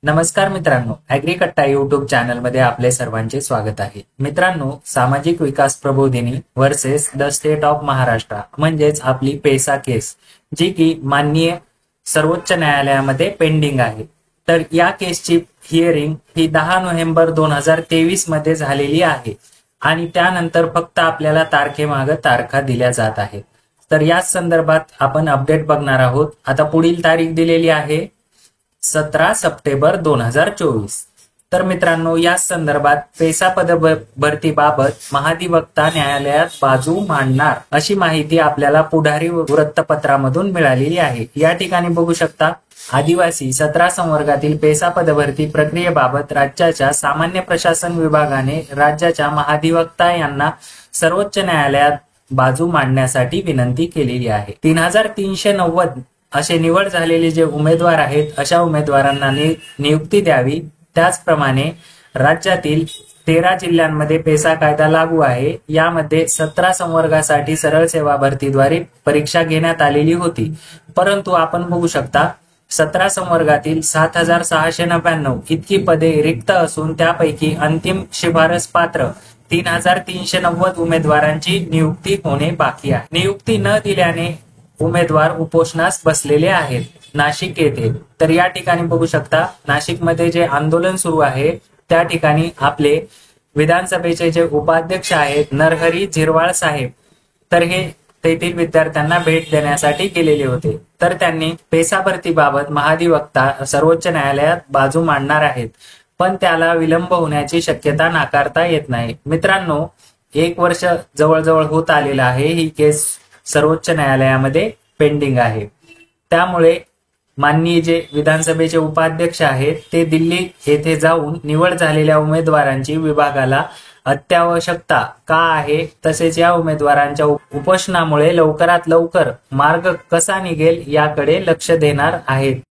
नमस्कार मित्रांनो, ॲग्रीकट्टा यूट्यूब चॅनलमध्ये आपले सर्वांचे स्वागत आहे। मित्रांनो, Samajik Vikas Prabodhini versus the state of Maharashtra म्हणजेच आपली पेसा केस, जी की माननीय सर्वोच्च न्यायालयामध्ये पेंडिंग आहे। तर या केसची हिअरिंग ही 10 नोव्हेंबर 2023 मध्ये झालेली आहे आणि त्यानंतर फक्त आपल्याला तारखेमागे तारखा दिल्या जात आहेत। तर याच संदर्भात आपण अपडेट बघणार आहोत। आता पुढील तारीख दिलेली आहे 17 सप्टेंबर 2024। तर मित्रांनो, या संदर्भात पेसा पद भरतीबाबत महाधिवक्ता न्यायालयात बाजू मांडणार अशी माहिती आपल्याला पुढारी वृत्तपत्रामधून मिळालेली आहे। या ठिकाणी बघू शकता, आदिवासी 17 संवर्गातील पेसा पदभरती प्रक्रियेबाबत राज्याच्या सामान्य प्रशासन विभागाने राज्याच्या महाधिवक्ता यांना सर्वोच्च न्यायालयात बाजू मांडण्यासाठी विनंती केलेली आहे। 3390 असे निवड झालेले जे उमेदवार आहेत, अशा उमेदवारांना नियुक्ती द्यावी। त्याचप्रमाणे राज्यातील 13 जिल्ह्यांमध्ये पेसा कायदा लागू आहे। यामध्ये 17 संवर्गासाठी सरळ सेवा भरतीद्वारे परीक्षा घेण्यात आलेली होती, परंतु आपण बघू शकता 17 संवर्गातील 7699 इतकी पदे रिक्त असून त्यापैकी अंतिम शिफारस पात्र 3390 उमेदवारांची नियुक्ती होणे बाकी आहे। नियुक्ती न दिल्याने उमेदवार उपोषणास बसलेले आहेत नाशिक येथे। तर या ठिकाणी बघू शकता, नाशिकमध्ये जे आंदोलन सुरू आहे त्या ठिकाणी आपले विधानसभेचे जे उपाध्यक्ष आहेत नरहरी झिरवाळ साहेब, तर हे तेथील विद्यार्थ्यांना भेट देण्यासाठी गेलेले होते। तर त्यांनी पेसा भरतीबाबत महाधिवक्ता सर्वोच्च न्यायालयात बाजू मांडणार आहेत, पण त्याला विलंब होण्याची शक्यता नाकारता येत नाही। मित्रांनो, 1 वर्ष जवळजवळ होत आलेला आहे, ही केस सर्वोच्च न्यायालयामध्ये पेंडिंग आहे। त्यामुळे माननीय जे विधानसभेचे उपाध्यक्ष आहेत ते दिल्ली येथे जाऊन निवड झालेल्या उमेदवारांची विभागाला अत्यावश्यकता का आहे, तसेच या उमेदवारांच्या उपोषणामुळे लवकरात लवकर मार्ग कसा निघेल याकडे लक्ष देणार आहेत।